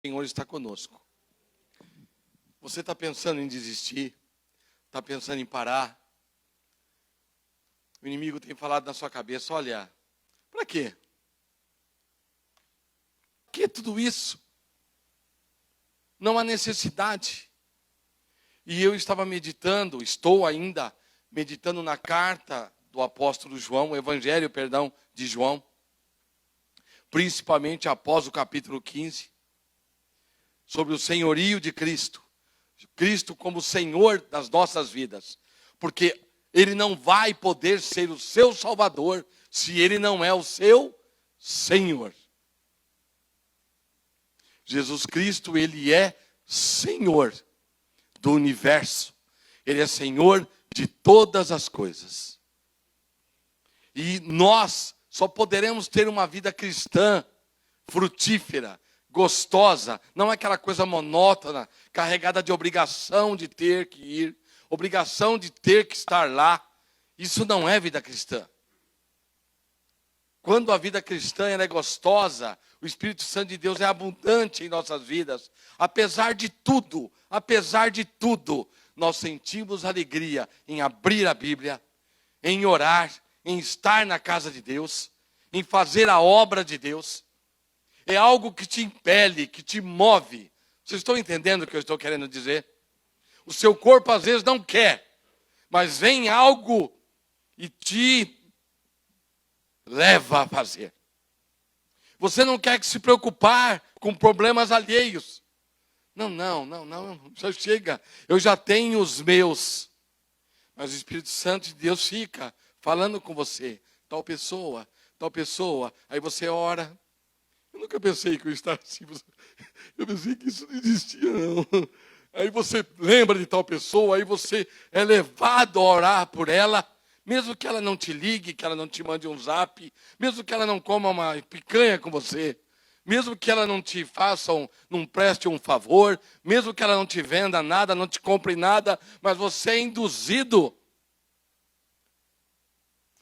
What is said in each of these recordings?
Senhor está conosco. Você está pensando em desistir? Está pensando em parar? O inimigo tem falado na sua cabeça, olha, para quê? Para que tudo isso? Não há necessidade. E eu estava meditando, estou ainda meditando na carta do apóstolo João, o evangelho, de João, principalmente após o capítulo 15, sobre o senhorio de Cristo. Cristo como Senhor das nossas vidas. Porque Ele não vai poder ser o seu Salvador se Ele não é o seu Senhor. Jesus Cristo, Ele é Senhor do universo. Ele é Senhor de todas as coisas. E nós só poderemos ter uma vida cristã, frutífera, gostosa, não é aquela coisa monótona, carregada de obrigação de ter que ir, obrigação de ter que estar lá. Isso não é vida cristã. Quando a vida cristã ela é gostosa, o Espírito Santo de Deus é abundante em nossas vidas. Apesar de tudo, nós sentimos alegria em abrir a Bíblia, em orar, em estar na casa de Deus, em fazer a obra de Deus. É algo que te impele, que te move. Vocês estão entendendo o que eu estou querendo dizer? O seu corpo às vezes não quer, mas vem algo e te leva a fazer. Você não quer que se preocupar com problemas alheios. Não, já chega. Eu já tenho os meus. Mas o Espírito Santo de Deus fica falando com você. Tal pessoa. Aí você ora. Eu nunca pensei que eu estava assim. Eu pensei que isso não existia, não. Aí você lembra de tal pessoa, aí você é levado a orar por ela, mesmo que ela não te ligue, que ela não te mande um zap, mesmo que ela não coma uma picanha com você, mesmo que ela não te faça, não preste um favor, mesmo que ela não te venda nada, não te compre nada, mas você é induzido.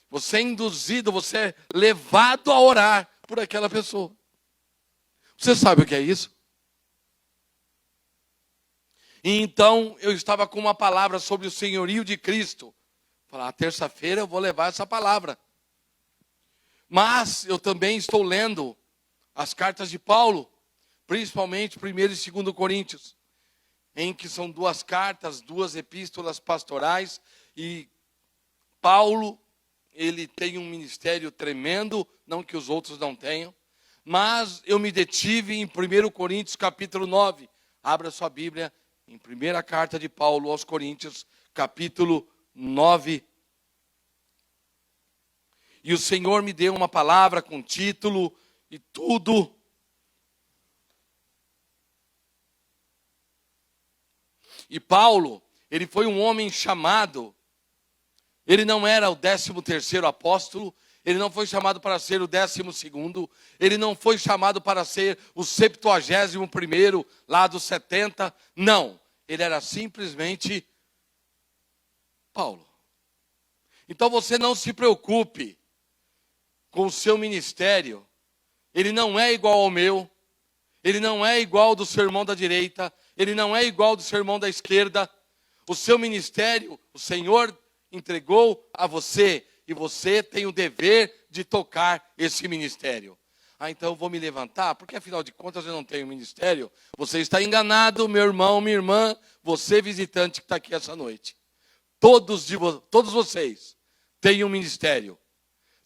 Você é levado a orar por aquela pessoa. Você sabe o que é isso? E então eu estava com uma palavra sobre o senhorio de Cristo. Falar, terça-feira eu vou levar essa palavra. Mas eu também estou lendo as cartas de Paulo, principalmente 1º e 2º Coríntios, em que são duas cartas, duas epístolas pastorais. E Paulo, ele tem um ministério tremendo, não que os outros não tenham. Mas eu me detive em 1 Coríntios capítulo 9. Abra sua Bíblia em primeira carta de Paulo aos Coríntios, capítulo 9. E o Senhor me deu uma palavra com título e tudo. E Paulo, ele foi um homem chamado. Ele não era o 13º apóstolo. Ele não foi chamado para ser o 12º, ele não foi chamado para ser o 71º, lá dos 70, não. Ele era simplesmente Paulo. Então você não se preocupe com o seu ministério. Ele não é igual ao meu, ele não é igual ao do seu irmão da direita, ele não é igual ao do seu irmão da esquerda. O seu ministério, o Senhor entregou a você. E você tem o dever de tocar esse ministério. Então eu vou me levantar, porque afinal de contas eu não tenho ministério. Você está enganado, meu irmão, minha irmã, você visitante que está aqui essa noite. Todos vocês têm um ministério.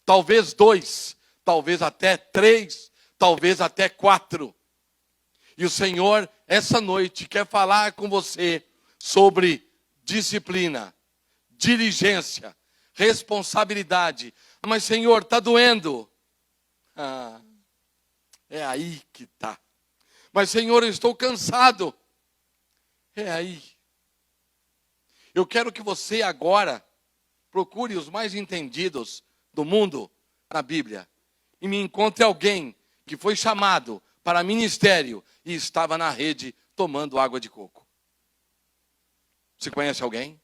Talvez 2, talvez até 3, talvez até 4. E o Senhor, essa noite, quer falar com você sobre disciplina, diligência, responsabilidade. Mas Senhor, está doendo. É aí que está. Mas Senhor, eu estou cansado. É aí. Eu quero que você agora procure os mais entendidos do mundo na Bíblia. E me encontre alguém que foi chamado para ministério e estava na rede tomando água de coco. Você conhece alguém?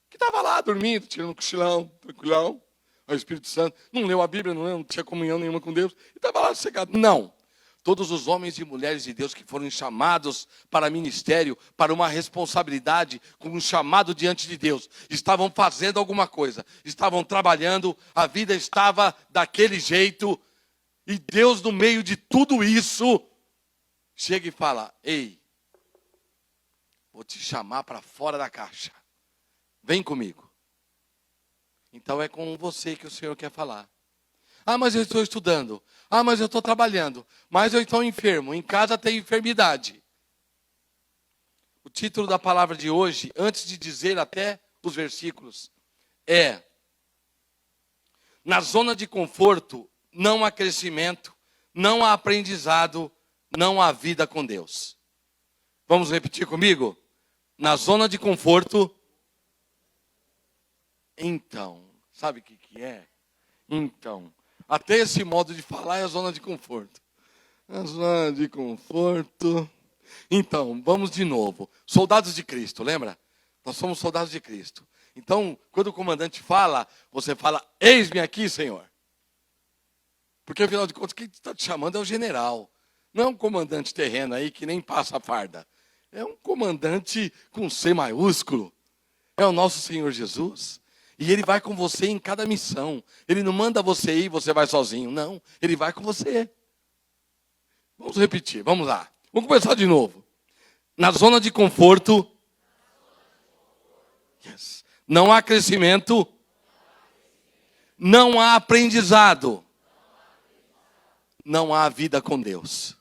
Que estava lá dormindo, tirando um cochilão, tranquilão. O Espírito Santo não leu a Bíblia, não tinha comunhão nenhuma com Deus. E estava lá sossegado. Não. Todos os homens e mulheres de Deus que foram chamados para ministério, para uma responsabilidade, com um chamado diante de Deus, estavam fazendo alguma coisa, estavam trabalhando, a vida estava daquele jeito, e Deus, no meio de tudo isso, chega e fala: ei, vou te chamar para fora da caixa, vem comigo. Então é com você que o Senhor quer falar. Ah, mas eu estou estudando. Ah, mas eu estou trabalhando. Mas eu estou enfermo. Em casa tem enfermidade. O título da palavra de hoje, antes de dizer até os versículos, é: na zona de conforto não há crescimento, não há aprendizado, não há vida com Deus. Vamos repetir comigo? Na zona de conforto, então, sabe o que é? Então, até esse modo de falar é a zona de conforto. A zona de conforto. Então, vamos de novo. Soldados de Cristo, lembra? Nós somos soldados de Cristo. Então, quando o comandante fala, você fala: eis-me aqui, Senhor. Porque, afinal de contas, quem está te chamando é o general. Não é um comandante terreno aí que nem passa a farda. É um comandante com C maiúsculo. É o nosso Senhor Jesus. E Ele vai com você em cada missão. Ele não manda você ir e você vai sozinho. Não, Ele vai com você. Vamos repetir, vamos lá. Vamos começar de novo. Na zona de conforto, yes, não há crescimento, não há aprendizado, não há vida com Deus.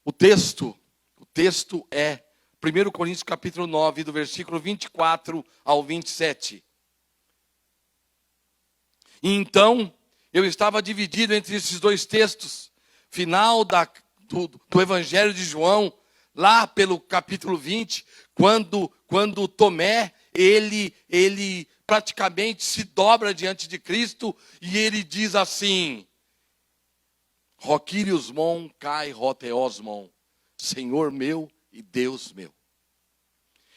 O texto é 1 Coríntios capítulo 9, do versículo 24 ao 27. E então, eu estava dividido entre esses dois textos. Final do Evangelho de João, lá pelo capítulo 20, quando Tomé, ele praticamente se dobra diante de Cristo, e ele diz assim: Roquírios mon, kai roteosmon, Senhor meu e Deus meu.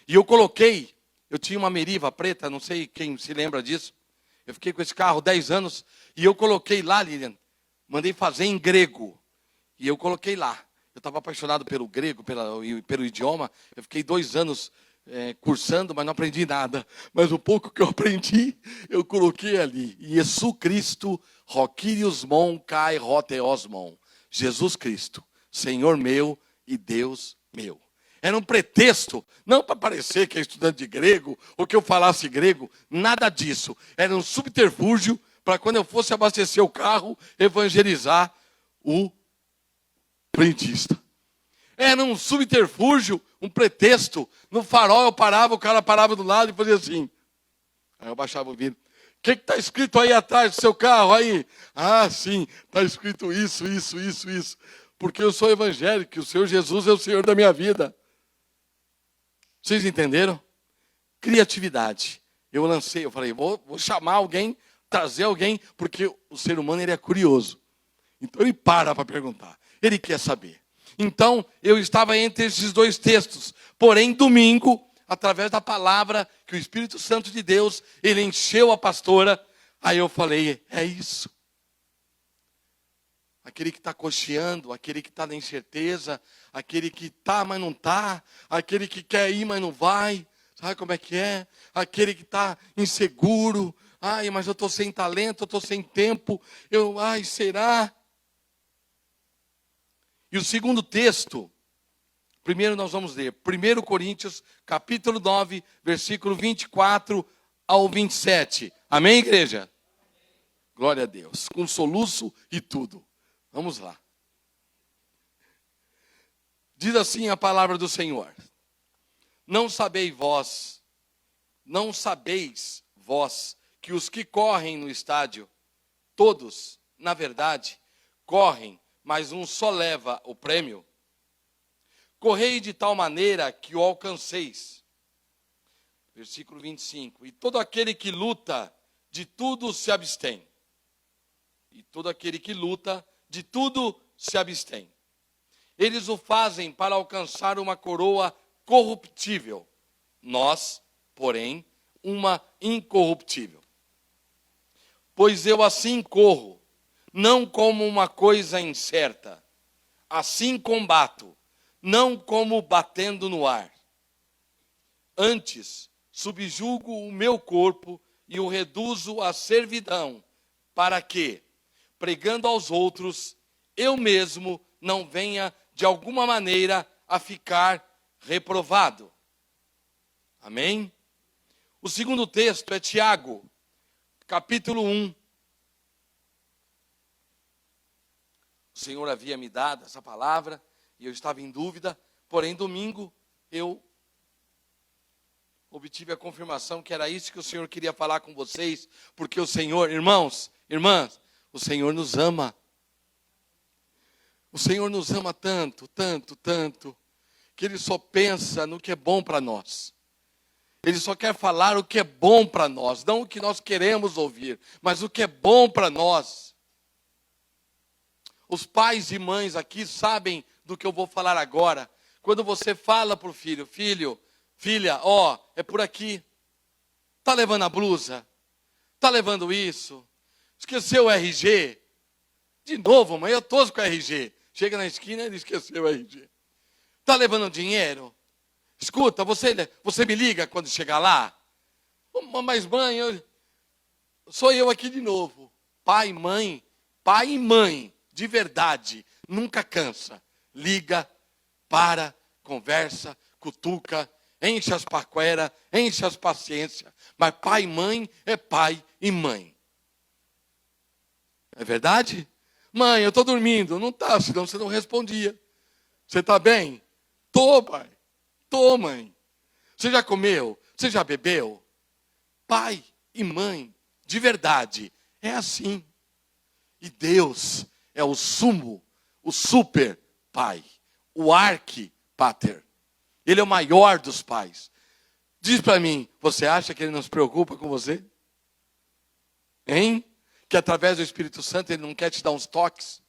E eu tinha uma Meriva preta, não sei quem se lembra disso. Eu fiquei com esse carro 10 anos, e eu coloquei lá, Lilian, mandei fazer em grego. E eu coloquei lá. Eu estava apaixonado pelo grego, pelo idioma. Eu fiquei 2 anos cursando, mas não aprendi nada. Mas o pouco que eu aprendi, eu coloquei ali. Jesus Cristo, Roquírios mon, kai roteosmon. Jesus Cristo, Senhor meu e Deus meu. Era um pretexto, não para parecer que é estudante de grego, ou que eu falasse grego, nada disso. Era um subterfúgio para quando eu fosse abastecer o carro, evangelizar o frentista. Era um subterfúgio, um pretexto. No farol eu parava, o cara parava do lado e fazia assim. Aí eu baixava o vidro. O que está escrito aí atrás do seu carro aí? Ah, sim, está escrito isso. Porque eu sou evangélico, o Senhor Jesus é o Senhor da minha vida. Vocês entenderam? Criatividade. Eu falei, vou chamar alguém, trazer alguém, porque o ser humano ele é curioso. Então ele para perguntar, ele quer saber. Então eu estava entre esses dois textos, porém domingo, através da palavra que o Espírito Santo de Deus, ele encheu a pastora, aí eu falei, é isso. Aquele que está cocheando, aquele que está na incerteza, aquele que está, mas não está, aquele que quer ir, mas não vai, sabe como é que é? Aquele que está inseguro, ai, mas eu estou sem talento, eu estou sem tempo, será? E o segundo texto, primeiro nós vamos ler, 1 Coríntios, capítulo 9, versículo 24 ao 27. Amém, igreja? Glória a Deus, com soluço e tudo. Vamos lá. Diz assim a palavra do Senhor: não sabeis vós, que os que correm no estádio, todos, na verdade, correm, mas um só leva o prêmio? Correi de tal maneira que o alcanceis. Versículo 25. E todo aquele que luta, de tudo se abstém. E todo aquele que luta, de tudo se abstém. Eles o fazem para alcançar uma coroa corruptível. Nós, porém, uma incorruptível. Pois eu assim corro, não como uma coisa incerta. Assim combato, não como batendo no ar. Antes, subjugo o meu corpo e o reduzo à servidão, para que, pregando aos outros, eu mesmo não venha, de alguma maneira, a ficar reprovado. Amém? O segundo texto é Tiago, capítulo 1. O Senhor havia me dado essa palavra e eu estava em dúvida, porém domingo eu obtive a confirmação que era isso que o Senhor queria falar com vocês, porque o Senhor, irmãos, irmãs, o Senhor nos ama. O Senhor nos ama tanto, tanto, tanto, que Ele só pensa no que é bom para nós. Ele só quer falar o que é bom para nós, não o que nós queremos ouvir, mas o que é bom para nós. Os pais e mães aqui sabem do que eu vou falar agora. Quando você fala para o filho, filho, filha, ó, é por aqui. Está levando a blusa? Está levando isso? Esqueceu o RG? De novo, mãe, eu tosco com o RG. Chega na esquina e ele esqueceu o RG. Está levando dinheiro? Escuta, você me liga quando chegar lá? Mas mãe, sou eu aqui de novo. Pai e mãe, de verdade, nunca cansa. Liga, para, conversa, cutuca, enche as paqueras, enche as paciências. Mas pai e mãe é pai e mãe. É verdade? Mãe, eu estou dormindo. Não está, senão você não respondia. Você está bem? Tô, pai. Tô, mãe. Você já comeu? Você já bebeu? Pai e mãe, de verdade, é assim. E Deus é o sumo, o super pai, o arqui-pater. Ele é o maior dos pais. Diz para mim, você acha que Ele não se preocupa com você? Hein? Que através do Espírito Santo Ele não quer te dar uns toques?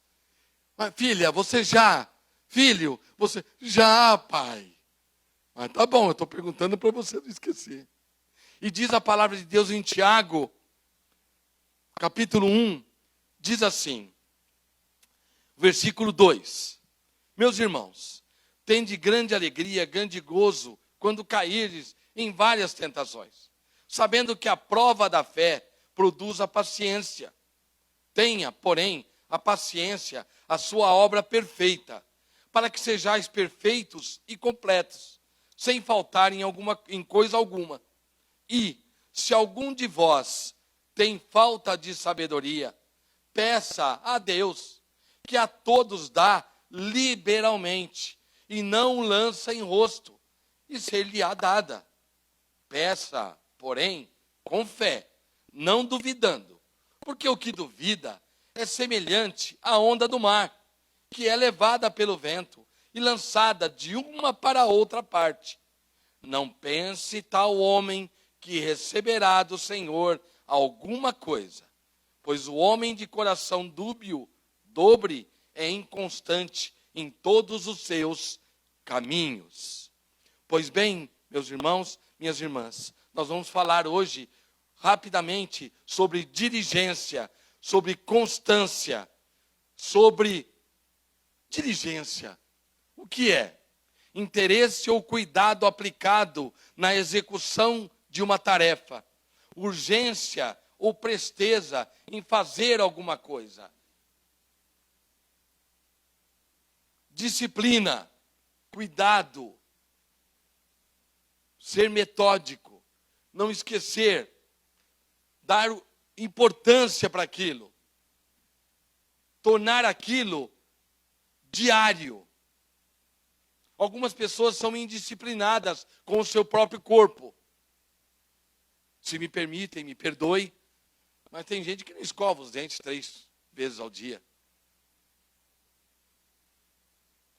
Mas filha, você já? Filho, você já, pai? Mas tá bom, eu estou perguntando para você não esquecer. E diz a palavra de Deus em Tiago, capítulo 1, diz assim, versículo 2. Meus irmãos, tende grande alegria, grande gozo, quando caíres em várias tentações, sabendo que a prova da fé produz a paciência. Tenha, porém, a paciência, a sua obra perfeita, para que sejais perfeitos e completos, sem faltar em coisa alguma. E, se algum de vós tem falta de sabedoria, peça a Deus, que a todos dá liberalmente, e não lança em rosto, e ser-lhe-á dada. Peça, porém, com fé, não duvidando, porque o que duvida é semelhante à onda do mar, que é levada pelo vento e lançada de uma para outra parte. Não pense tal homem que receberá do Senhor alguma coisa, pois o homem de coração dúbio, dobre, é inconstante em todos os seus caminhos. Pois bem, meus irmãos, minhas irmãs, nós vamos falar hoje rapidamente sobre diligência, sobre constância, sobre diligência. O que é? Interesse ou cuidado aplicado na execução de uma tarefa. Urgência ou presteza em fazer alguma coisa. Disciplina, cuidado, ser metódico, não esquecer, dar importância para aquilo, tornar aquilo diário. Algumas pessoas são indisciplinadas com o seu próprio corpo. Se me permitem, me perdoe, mas tem gente que não escova os dentes 3 vezes ao dia.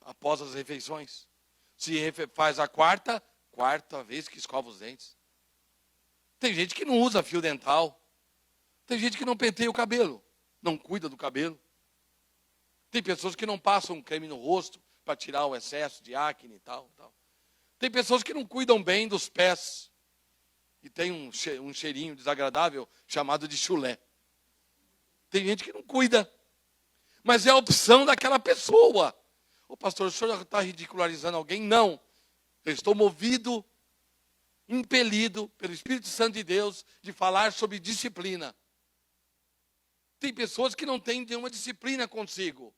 Após as refeições. Se faz a quarta vez que escova os dentes. Tem gente que não usa fio dental. Tem gente que não penteia o cabelo, não cuida do cabelo. Tem pessoas que não passam um creme no rosto para tirar o excesso de acne e tal. Tem pessoas que não cuidam bem dos pés. E tem um cheirinho desagradável chamado de chulé. Tem gente que não cuida. mas é a opção daquela pessoa. Ô pastor, o senhor está ridicularizando alguém? Não. Eu estou movido, impelido pelo Espírito Santo de Deus de falar sobre disciplina. Tem pessoas que não têm nenhuma disciplina consigo.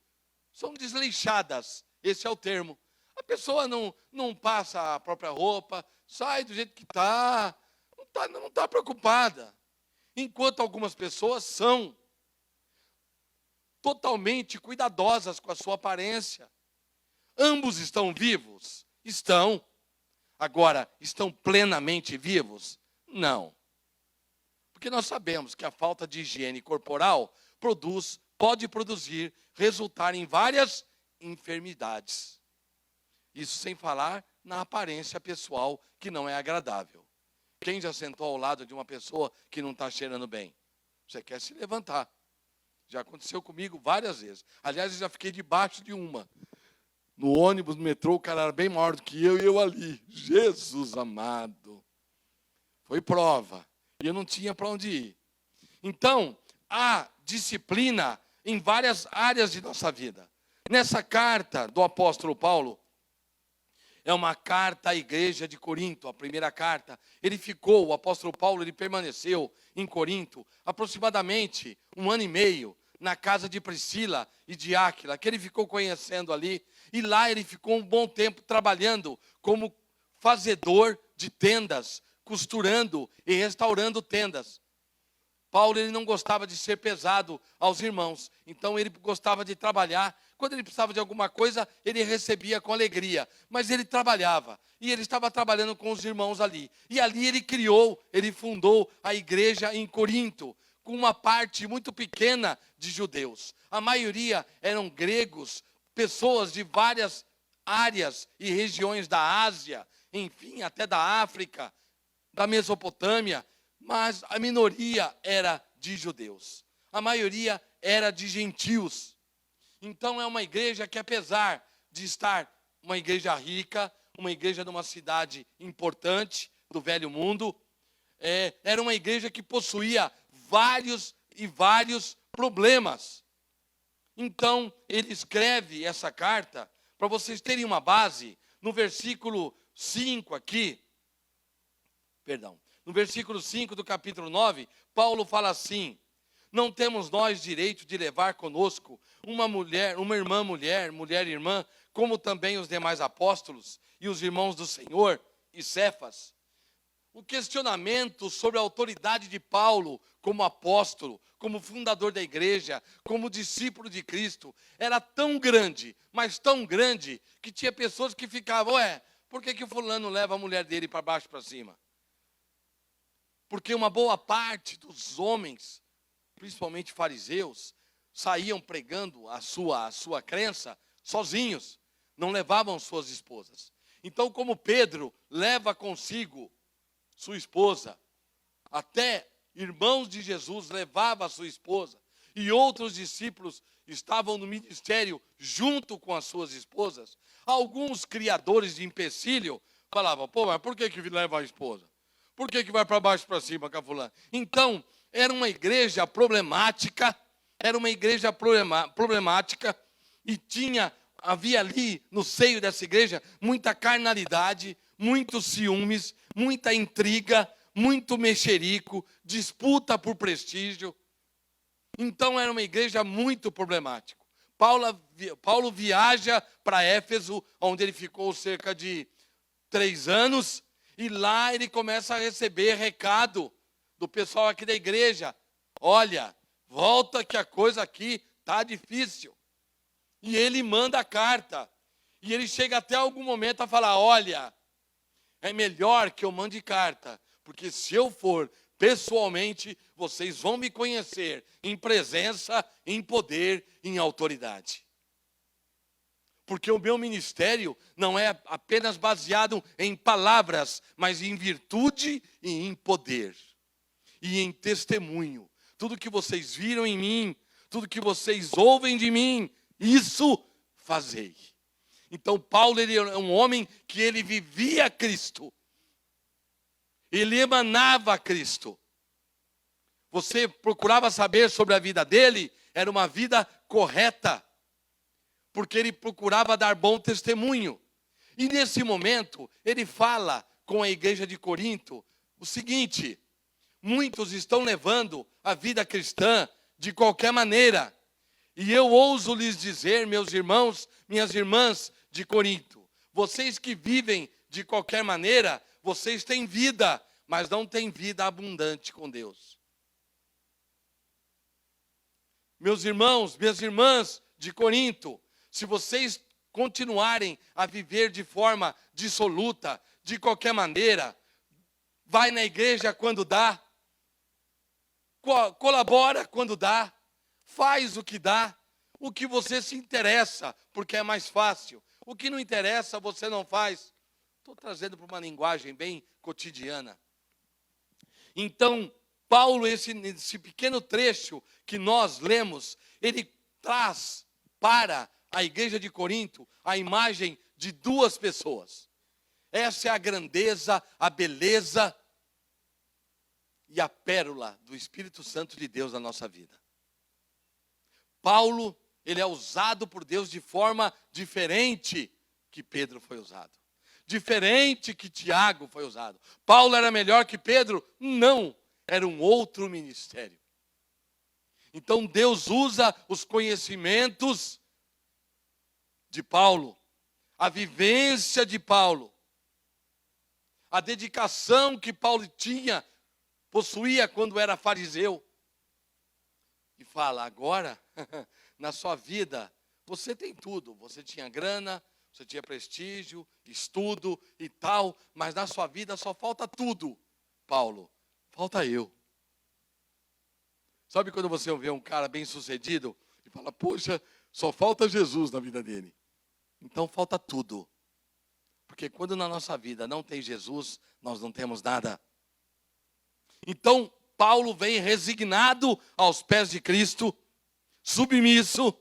São desleixadas, esse é o termo. A pessoa não passa a própria roupa, sai do jeito que está, não está preocupada. Enquanto algumas pessoas são totalmente cuidadosas com a sua aparência. Ambos estão vivos? Estão. Agora, estão plenamente vivos? Não. Porque nós sabemos que a falta de higiene corporal pode produzir, resultar em várias enfermidades. Isso sem falar na aparência pessoal, que não é agradável. Quem já sentou ao lado de uma pessoa que não está cheirando bem? Você quer se levantar. Já aconteceu comigo várias vezes. Aliás, eu já fiquei debaixo de uma. No ônibus, no metrô, o cara era bem maior do que eu e eu ali. Jesus amado. Foi prova. E eu não tinha para onde ir. Então, há disciplina em várias áreas de nossa vida. Nessa carta do apóstolo Paulo, é uma carta à igreja de Corinto, a primeira carta. O apóstolo Paulo, ele permaneceu em Corinto aproximadamente 1 ano e meio, na casa de Priscila e de Áquila, que ele ficou conhecendo ali. E lá ele ficou um bom tempo trabalhando como fazedor de tendas, costurando e restaurando tendas. Paulo, ele não gostava de ser pesado aos irmãos, então ele gostava de trabalhar. Quando ele precisava de alguma coisa, ele recebia com alegria, mas ele trabalhava, e ele estava trabalhando com os irmãos ali. E ali ele fundou a igreja em Corinto, com uma parte muito pequena de judeus. A maioria eram gregos, pessoas de várias áreas e regiões da Ásia, enfim, até da África, da Mesopotâmia, mas a minoria era de judeus. A maioria era de gentios. Então é uma igreja que, apesar de estar uma igreja rica, uma igreja de uma cidade importante do velho mundo, era uma igreja que possuía vários problemas. Então, ele escreve essa carta, para vocês terem uma base, no versículo 5 aqui, no versículo 5 do capítulo 9, Paulo fala assim: não temos nós direito de levar conosco uma irmã, como também os demais apóstolos e os irmãos do Senhor e Cefas. O questionamento sobre a autoridade de Paulo como apóstolo, como fundador da igreja, como discípulo de Cristo, era tão grande, mas tão grande, que tinha pessoas que ficavam, por que o fulano leva a mulher dele para baixo e para cima? Porque uma boa parte dos homens, principalmente fariseus, saíam pregando a sua crença sozinhos, não levavam suas esposas. Então, como Pedro leva consigo sua esposa, até irmãos de Jesus levavam a sua esposa, e outros discípulos estavam no ministério junto com as suas esposas, alguns criadores de empecilho falavam, mas por que leva a esposa? Por que vai para baixo e para cima com a fulana? Então, era uma igreja problemática, e havia ali no seio dessa igreja muita carnalidade, muitos ciúmes, muita intriga, muito mexerico, disputa por prestígio. Então era uma igreja muito problemática. Paulo viaja para Éfeso, onde ele ficou cerca de 3 anos, e lá ele começa a receber recado do pessoal aqui da igreja. Olha, volta que a coisa aqui está difícil. E ele manda a carta. E ele chega até algum momento a falar, olha, é melhor que eu mande carta, porque se eu for pessoalmente, vocês vão me conhecer em presença, em poder, em autoridade. Porque o meu ministério não é apenas baseado em palavras, mas em virtude e em poder. E em testemunho. Tudo que vocês viram em mim, tudo que vocês ouvem de mim, isso fazei. Então Paulo, ele é um homem que ele vivia Cristo. Ele emanava Cristo. Você procurava saber sobre a vida dele, era uma vida correta, porque ele procurava dar bom testemunho. E nesse momento, ele fala com a igreja de Corinto o seguinte: muitos estão levando a vida cristã de qualquer maneira. E eu ouso lhes dizer, meus irmãos, minhas irmãs de Corinto, vocês que vivem de qualquer maneira, vocês têm vida, mas não têm vida abundante com Deus. Meus irmãos, minhas irmãs de Corinto, se vocês continuarem a viver de forma dissoluta, de qualquer maneira, vai na igreja quando dá, colabora quando dá, faz o que dá, o que você se interessa, porque é mais fácil. O que não interessa, você não faz. Estou trazendo para uma linguagem bem cotidiana. Então, Paulo, esse pequeno trecho que nós lemos, ele traz para a igreja de Corinto a imagem de duas pessoas. Essa é a grandeza, a beleza e a pérola do Espírito Santo de Deus na nossa vida. Paulo, ele é usado por Deus de forma diferente que Pedro foi usado. Diferente que Tiago foi usado. Paulo era melhor que Pedro? Não, era um outro ministério. Então Deus usa os conhecimentos de Paulo, a vivência de Paulo, a dedicação que Paulo possuía quando era fariseu. E fala, agora, na sua vida, você tem tudo. Você tinha grana, você tinha prestígio, estudo e tal, mas na sua vida só falta tudo, Paulo. Falta eu. Sabe quando você vê um cara bem sucedido e fala, poxa, só falta Jesus na vida dele. Então falta tudo. Porque quando na nossa vida não tem Jesus, nós não temos nada. Então, Paulo vem resignado aos pés de Cristo, submisso,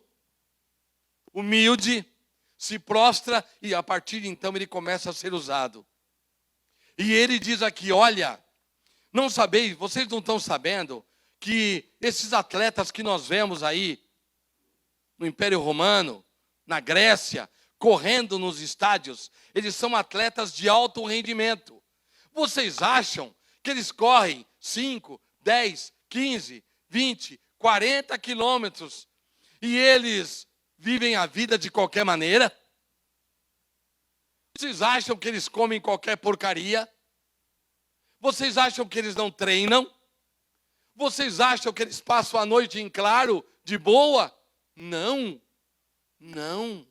humilde, se prostra e a partir de então ele começa a ser usado. E ele diz aqui, olha, não sabeis, vocês não estão sabendo que esses atletas que nós vemos aí no Império Romano, na Grécia, correndo nos estádios, eles são atletas de alto rendimento. Vocês acham que eles correm 5, 10, 15, 20, 40 quilômetros e eles vivem a vida de qualquer maneira? Vocês acham que eles comem qualquer porcaria? Vocês acham que eles não treinam? Vocês acham que eles passam a noite em claro, de boa? Não, não.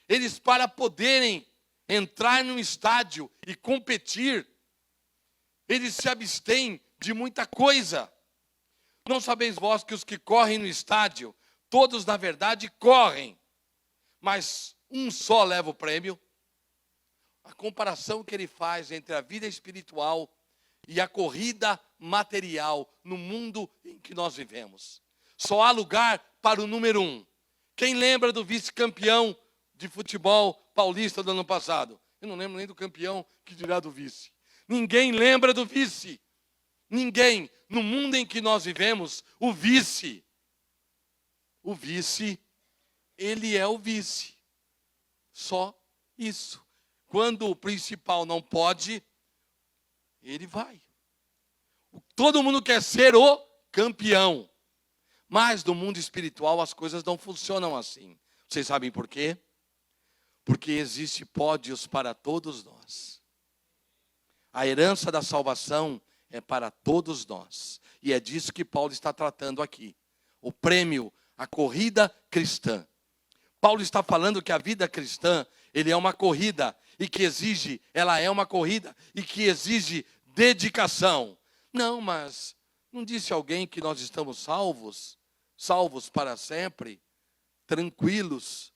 Eles, para poderem entrar num estádio e competir, eles se abstêm de muita coisa. Não sabeis vós que os que correm no estádio, todos na verdade correm, mas um só leva o prêmio? A comparação que ele faz entre a vida espiritual e a corrida material no mundo em que nós vivemos. Só há lugar para o número 1. Quem lembra do vice-campeão de futebol paulista do ano passado? Eu não lembro nem do campeão, que dirá do vice. Ninguém lembra do vice. Ninguém. No mundo em que nós vivemos, o vice, ele é o vice. Só isso. Quando o principal não pode, ele vai. Todo mundo quer ser o campeão. Mas no mundo espiritual as coisas não funcionam assim. Vocês sabem por quê? Porque existe pódios para todos nós. A herança da salvação é para todos nós. E é disso que Paulo está tratando aqui. O prêmio, a corrida cristã. Paulo está falando que a vida cristã, ele é uma corrida e que ela é uma corrida e que exige dedicação. Não, mas não disse alguém que nós estamos salvos para sempre, tranquilos?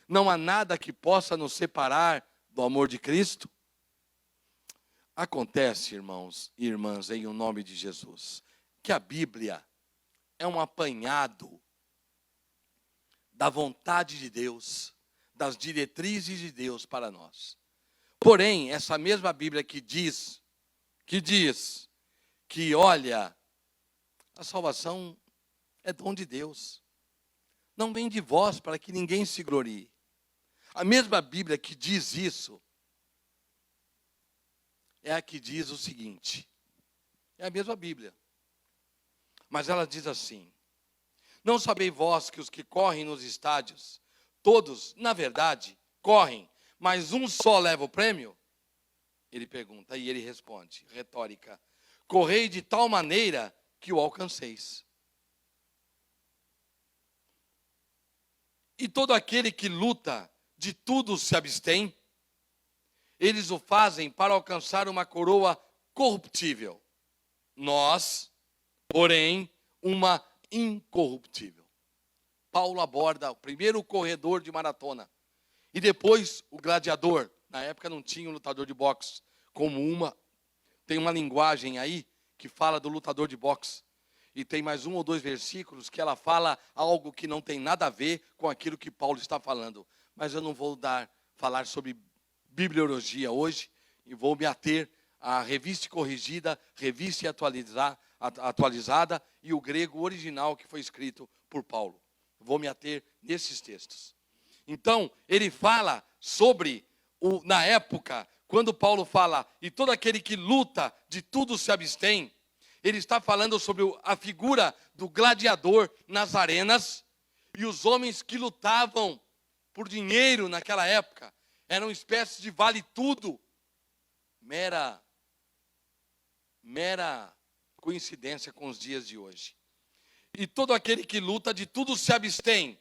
Não há nada que possa nos separar do amor de Cristo? Acontece, irmãos e irmãs, em nome de Jesus, que a Bíblia é um apanhado da vontade de Deus, das diretrizes de Deus para nós. Porém, essa mesma Bíblia que diz que olha, a salvação é dom de Deus. Não vem de vós para que ninguém se glorie. A mesma Bíblia que diz isso, é a que diz o seguinte. É a mesma Bíblia. Mas ela diz assim: não sabeis vós que os que correm nos estádios, todos, na verdade, correm, mas um só leva o prêmio? Ele pergunta, e ele responde, retórica: correi de tal maneira que o alcanceis. E todo aquele que luta, de tudo se abstém. Eles o fazem para alcançar uma coroa corruptível. Nós, porém, uma incorruptível. Paulo aborda o primeiro corredor de maratona. E depois o gladiador. Na época não tinha um lutador de boxe como uma. Tem uma linguagem aí que fala do lutador de boxe. E tem mais 1 ou 2 versículos que ela fala algo que não tem nada a ver com aquilo que Paulo está falando. Mas eu não vou falar sobre bibliologia hoje. E vou me ater à revista corrigida, revista atualizada e o grego original que foi escrito por Paulo. Vou me ater nesses textos. Então, ele fala sobre, na época, quando Paulo fala, e todo aquele que luta, de tudo se abstém, ele está falando sobre a figura do gladiador nas arenas, e os homens que lutavam por dinheiro naquela época, eram espécies de vale-tudo, mera coincidência com os dias de hoje. E todo aquele que luta, de tudo se abstém.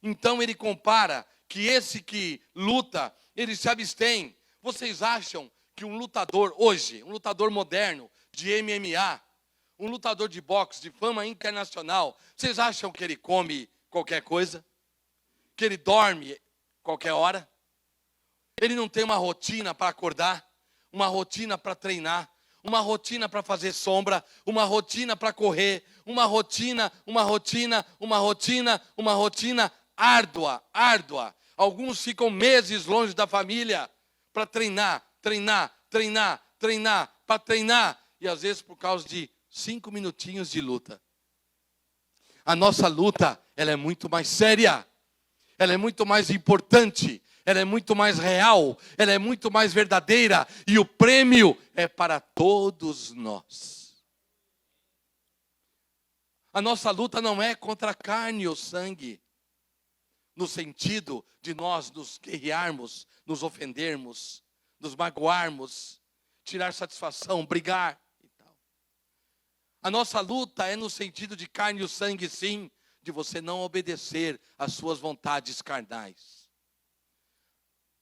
Então ele compara que esse que luta, ele se abstém. Vocês acham que um lutador hoje, um lutador moderno de MMA, um lutador de boxe de fama internacional, vocês acham que ele come qualquer coisa? Que ele dorme qualquer hora? Ele não tem uma rotina para acordar, uma rotina para treinar, uma rotina para fazer sombra, uma rotina para correr, uma rotina árdua. Alguns ficam meses longe da família para treinar, para treinar. E às vezes por causa de 5 minutinhos de luta. A nossa luta, ela é muito mais séria, ela é muito mais importante, ela é muito mais real, ela é muito mais verdadeira, e o prêmio é para todos nós. A nossa luta não é contra a carne ou sangue, no sentido de nós nos guerrearmos, nos ofendermos, nos magoarmos, tirar satisfação, brigar e tal. A nossa luta é no sentido de carne e sangue, sim, de você não obedecer às suas vontades carnais.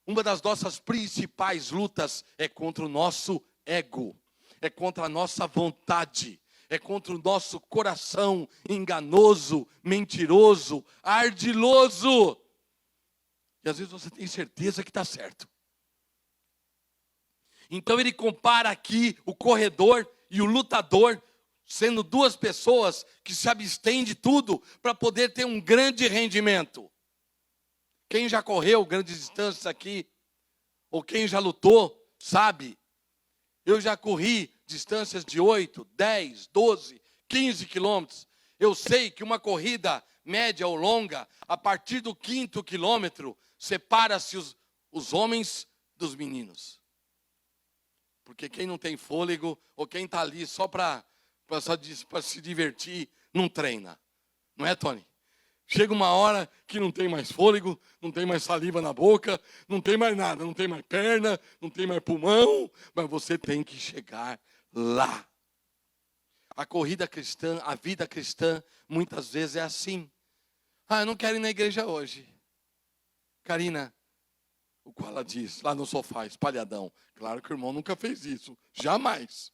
Uma das nossas principais lutas é contra o nosso ego, é contra a nossa vontade, é contra o nosso coração enganoso, mentiroso, ardiloso. E às vezes você tem certeza que está certo. Então ele compara aqui o corredor e o lutador, sendo 2 pessoas que se abstêm de tudo para poder ter um grande rendimento. Quem já correu grandes distâncias aqui, ou quem já lutou, sabe. Eu já corri distâncias de 8, 10, 12, 15 quilômetros. Eu sei que uma corrida média ou longa, a partir do 5º quilômetro, separa-se os homens dos meninos. Porque quem não tem fôlego, ou quem está ali só para se divertir, não treina. Não é, Tony? Chega uma hora que não tem mais fôlego, não tem mais saliva na boca, não tem mais nada, não tem mais perna, não tem mais pulmão, mas você tem que chegar lá. A corrida cristã, a vida cristã, muitas vezes é assim. Eu não quero ir na igreja hoje. Karina, o qual ela diz, lá no sofá, espalhadão. Claro que o irmão nunca fez isso, jamais.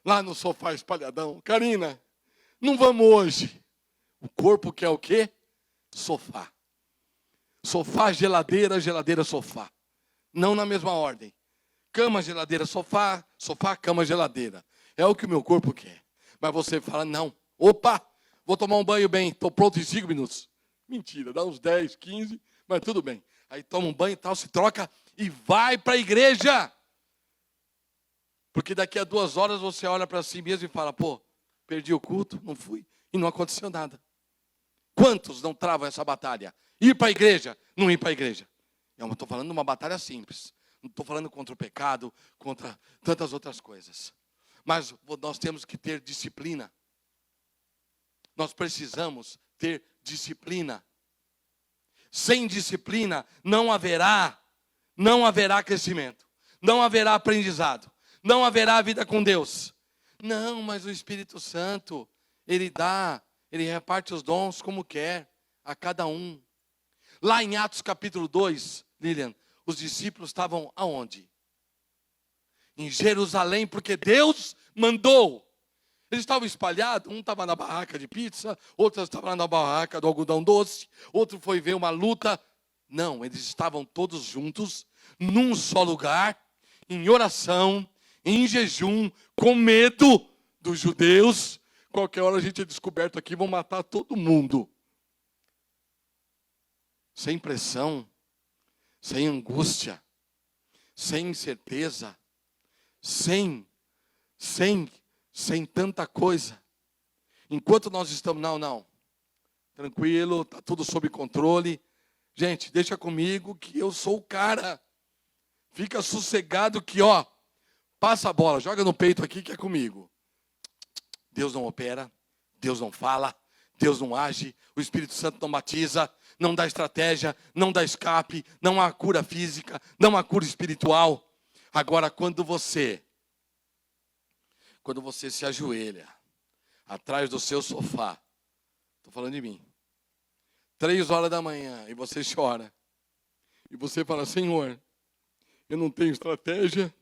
Lá no sofá, espalhadão. Karina, não vamos hoje. O corpo quer o quê? Sofá. Sofá, geladeira, geladeira, sofá. Não na mesma ordem. Cama, geladeira, sofá, sofá, cama, geladeira. É o que o meu corpo quer. Mas você fala, não. Opa, vou tomar um banho bem, estou pronto em 5 minutos. Mentira, dá uns 10, 15, mas tudo bem. Aí toma um banho e tal, se troca e vai para a igreja. Porque daqui a 2 horas você olha para si mesmo e fala, perdi o culto, não fui, e não aconteceu nada. Quantos não travam essa batalha? Ir para a igreja, não ir para a igreja. Eu estou falando de uma batalha simples. Não estou falando contra o pecado, contra tantas outras coisas. Mas nós temos que ter disciplina. Nós precisamos ter disciplina. Sem disciplina não haverá crescimento. Não haverá aprendizado. Não haverá vida com Deus. Não, mas o Espírito Santo, Ele reparte os dons como quer, a cada um. Lá em Atos capítulo 2, Lilian, os discípulos estavam aonde? Em Jerusalém, porque Deus mandou. Eles estavam espalhados, um estava na barraca de pizza, outro estava na barraca do algodão doce, outro foi ver uma luta. Não, eles estavam todos juntos, num só lugar, em oração, em jejum, com medo dos judeus. Qualquer hora a gente é descoberto aqui, vão matar todo mundo. Sem pressão, sem angústia, sem incerteza, sem tanta coisa. Enquanto nós estamos, não, tranquilo, está tudo sob controle. Gente, deixa comigo que eu sou o cara. Fica sossegado que, passa a bola, joga no peito aqui que é comigo. Deus não opera, Deus não fala, Deus não age, o Espírito Santo não batiza, não dá estratégia, não dá escape, não há cura física, não há cura espiritual. Agora, quando você se ajoelha atrás do seu sofá, estou falando de mim, 3 horas da manhã, e você chora, e você fala, Senhor, eu não tenho estratégia,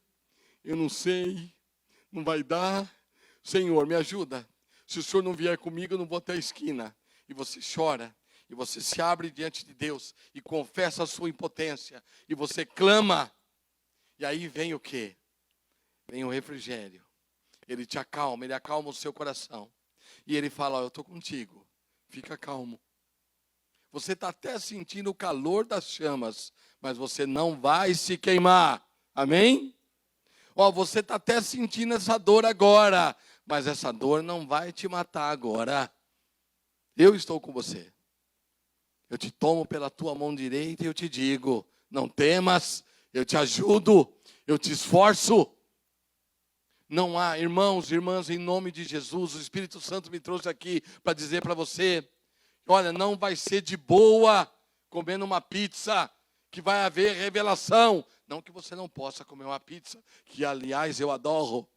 eu não sei, não vai dar, Senhor, me ajuda. Se o Senhor não vier comigo, eu não vou até a esquina. E você chora, e você se abre diante de Deus, e confessa a sua impotência, e você clama, e aí vem o quê? Vem o refrigério. Ele te acalma, ele acalma o seu coração. E ele fala, eu estou contigo, fica calmo. Você está até sentindo o calor das chamas, mas você não vai se queimar. Amém? Você está até sentindo essa dor agora, mas essa dor não vai te matar agora. Eu estou com você. Eu te tomo pela tua mão direita e eu te digo, não temas, eu te ajudo, eu te esforço. Não há, irmãos, irmãs, em nome de Jesus, o Espírito Santo me trouxe aqui para dizer para você, olha, não vai ser de boa comendo uma pizza, que vai haver revelação. Não que você não possa comer uma pizza, que aliás eu adoro.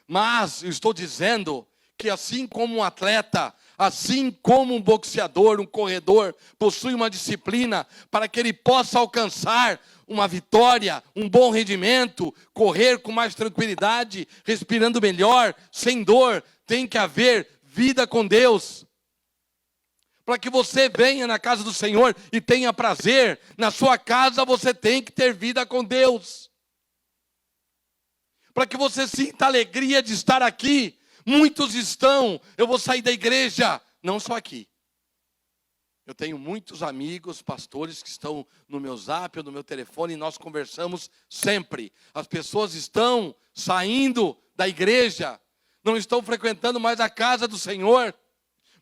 Mas eu estou dizendo que assim como um atleta, assim como um boxeador, um corredor, possui uma disciplina para que ele possa alcançar uma vitória, um bom rendimento, correr com mais tranquilidade, respirando melhor, sem dor, tem que haver vida com Deus. Para que você venha na casa do Senhor e tenha prazer, na sua casa você tem que ter vida com Deus. Para que você sinta a alegria de estar aqui. Muitos estão, eu vou sair da igreja, não só aqui. Eu tenho muitos amigos, pastores que estão no meu zap ou no meu telefone e nós conversamos sempre. As pessoas estão saindo da igreja, não estão frequentando mais a casa do Senhor.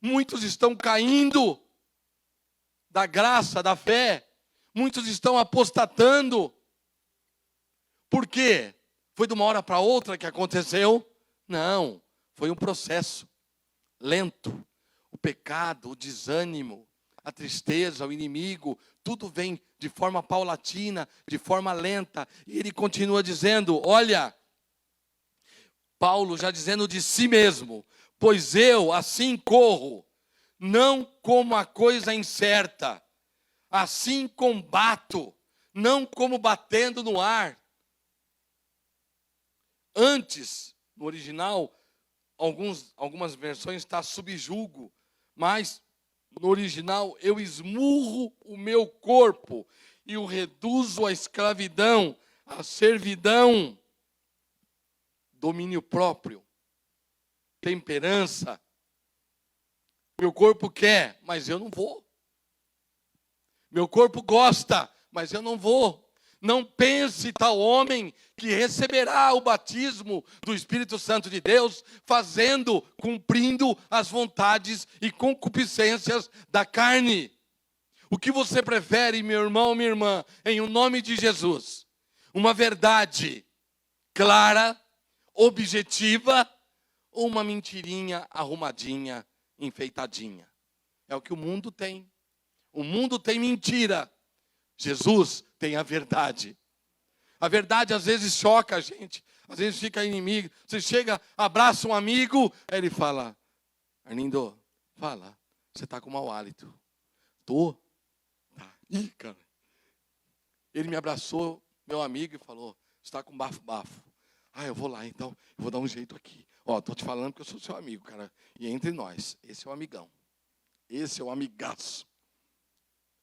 Muitos estão caindo da graça, da fé. Muitos estão apostatando. Por quê? Foi de uma hora para outra que aconteceu? Não, foi um processo lento. O pecado, o desânimo, a tristeza, o inimigo, tudo vem de forma paulatina, de forma lenta. E ele continua dizendo, olha, Paulo já dizendo de si mesmo, pois eu assim corro, não como a coisa incerta, assim combato, não como batendo no ar. Antes, no original, algumas versões está subjugo, mas no original eu esmurro o meu corpo e o reduzo à escravidão, à servidão, domínio próprio, temperança. Meu corpo quer, mas eu não vou. Meu corpo gosta, mas eu não vou. Não pense tal homem que receberá o batismo do Espírito Santo de Deus, cumprindo as vontades e concupiscências da carne. O que você prefere, meu irmão, minha irmã, em o nome de Jesus? Uma verdade clara, objetiva, ou uma mentirinha arrumadinha, enfeitadinha? É o que o mundo tem. O mundo tem mentira. Jesus tem a verdade. A verdade às vezes choca a gente. Às vezes fica inimigo. Você chega, abraça um amigo, aí ele fala: Arlindo, fala, você está com mau hálito. Tô? Tá. Ih, cara. Ele me abraçou, meu amigo, e falou: você está com bafo. Ah, eu vou lá então, eu vou dar um jeito aqui. Ó, tô te falando que eu sou seu amigo, cara. E entre nós, esse é o amigão. Esse é o amigaço.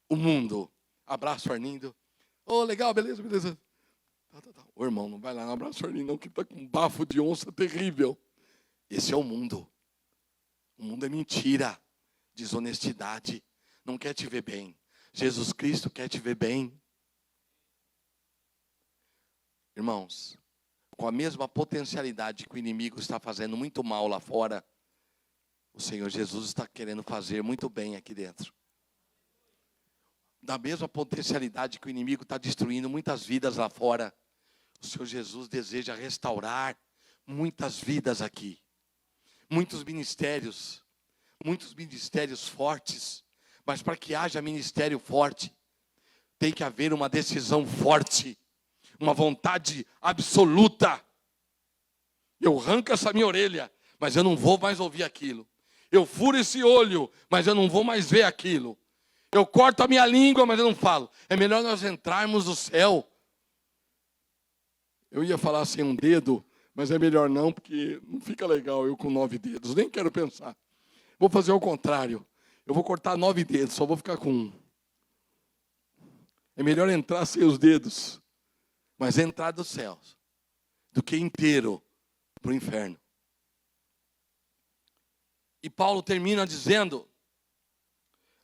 O mundo. Abraço, Arlindo. Ô, legal, beleza. Tá. Ô, irmão, não vai lá, não abraço o Arlindo, não, que tá com um bafo de onça terrível. Esse é o mundo. O mundo é mentira, desonestidade. Não quer te ver bem. Jesus Cristo quer te ver bem. Irmãos, com a mesma potencialidade que o inimigo está fazendo muito mal lá fora, o Senhor Jesus está querendo fazer muito bem aqui dentro. Da mesma potencialidade que o inimigo está destruindo muitas vidas lá fora, o Senhor Jesus deseja restaurar muitas vidas aqui. Muitos ministérios fortes. Mas para que haja ministério forte, tem que haver uma decisão forte, uma vontade absoluta. Eu arranco essa minha orelha, mas eu não vou mais ouvir aquilo. Eu furo esse olho, mas eu não vou mais ver aquilo. Eu corto a minha língua, mas eu não falo. É melhor nós entrarmos no céu. Eu ia falar sem um dedo, mas é melhor não, porque não fica legal eu com 9 dedos. Nem quero pensar. Vou fazer o contrário. Eu vou cortar 9 dedos, só vou ficar com um. É melhor entrar sem os dedos, mas entrar dos céus, do que inteiro para o inferno. E Paulo termina dizendo: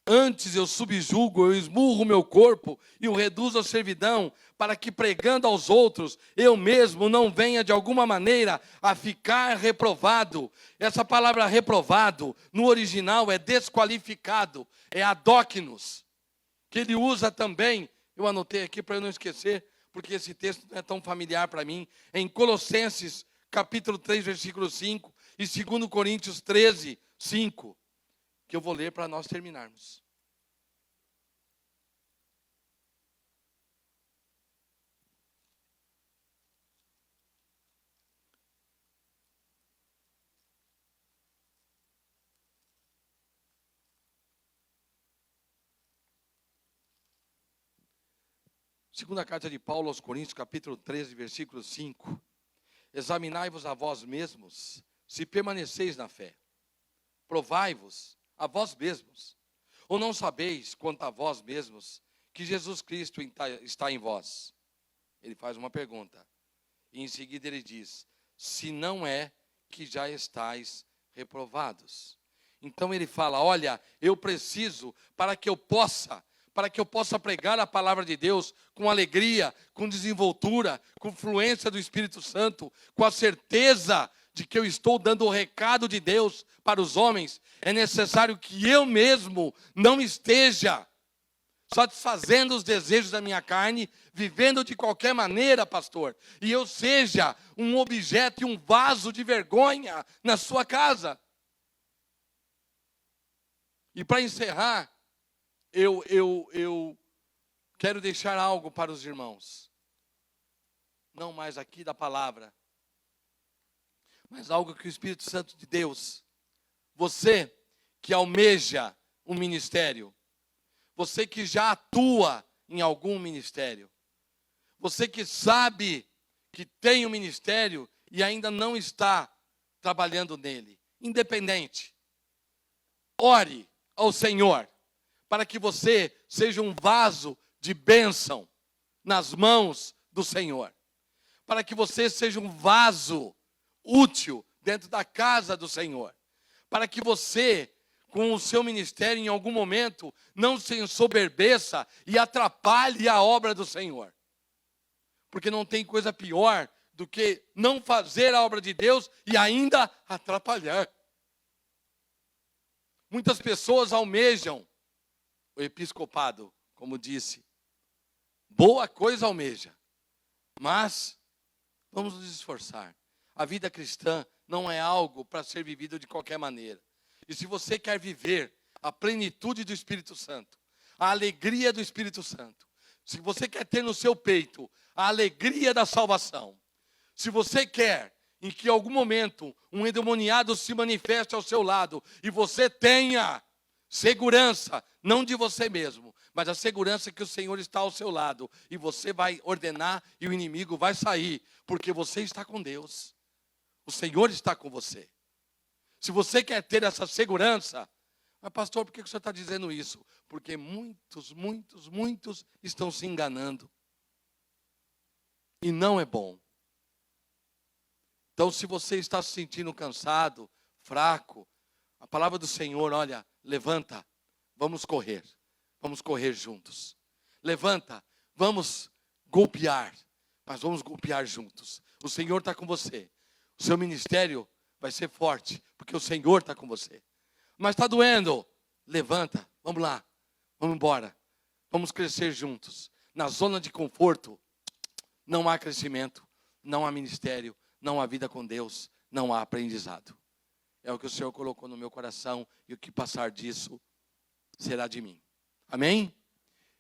antes eu subjugo, eu esmurro o meu corpo e o reduzo à servidão, para que pregando aos outros, eu mesmo não venha de alguma maneira a ficar reprovado. Essa palavra reprovado, no original é desqualificado, é adóquinos, que ele usa também, eu anotei aqui para eu não esquecer, porque esse texto não é tão familiar para mim, em Colossenses capítulo 3, versículo 5, e 2 Coríntios 13, 5. Que eu vou ler para nós terminarmos. Segunda carta de Paulo aos Coríntios, capítulo 13, versículo 5. Examinai-vos a vós mesmos, se permaneceis na fé. Provai-vos a vós mesmos. Ou não sabeis, quanto a vós mesmos, que Jesus Cristo está em vós? Ele faz uma pergunta. E em seguida ele diz: se não é que já estáis reprovados. Então ele fala: olha, eu preciso, para que eu possa pregar a palavra de Deus com alegria, com desenvoltura, com fluência do Espírito Santo, com a certeza de que eu estou dando o recado de Deus para os homens, é necessário que eu mesmo não esteja satisfazendo os desejos da minha carne, vivendo de qualquer maneira, pastor, e eu seja um objeto e um vaso de vergonha na sua casa. E para encerrar, eu quero deixar algo para os irmãos. Não mais aqui da palavra, mas algo que o Espírito Santo de Deus, você que almeja um ministério, você que já atua em algum ministério, você que sabe que tem um ministério e ainda não está trabalhando nele, independente, ore ao Senhor, para que você seja um vaso de bênção nas mãos do Senhor, para que você seja um vaso útil dentro da casa do Senhor, para que você, com o seu ministério, em algum momento, não se ensoberbeça e atrapalhe a obra do Senhor. Porque não tem coisa pior do que não fazer a obra de Deus e ainda atrapalhar. Muitas pessoas almejam o episcopado, como disse. Boa coisa almeja, mas vamos nos esforçar. A vida cristã não é algo para ser vivido de qualquer maneira. E se você quer viver a plenitude do Espírito Santo, a alegria do Espírito Santo, se você quer ter no seu peito a alegria da salvação, se você quer em que em algum momento um endemoniado se manifeste ao seu lado e você tenha segurança, não de você mesmo, mas a segurança que o Senhor está ao seu lado e você vai ordenar e o inimigo vai sair, porque você está com Deus. O Senhor está com você. Se você quer ter essa segurança, mas pastor, por que você está dizendo isso? Porque muitos estão se enganando. E não é bom. Então, se você está se sentindo cansado, fraco, a palavra do Senhor, olha, levanta, vamos correr juntos. Levanta, vamos golpear, mas vamos golpear juntos. O Senhor está com você. O seu ministério vai ser forte, porque o Senhor está com você. Mas está doendo, levanta, vamos lá, vamos embora. Vamos crescer juntos. Na zona de conforto, não há crescimento, não há ministério, não há vida com Deus, não há aprendizado. É o que o Senhor colocou no meu coração e o que passar disso será de mim. Amém?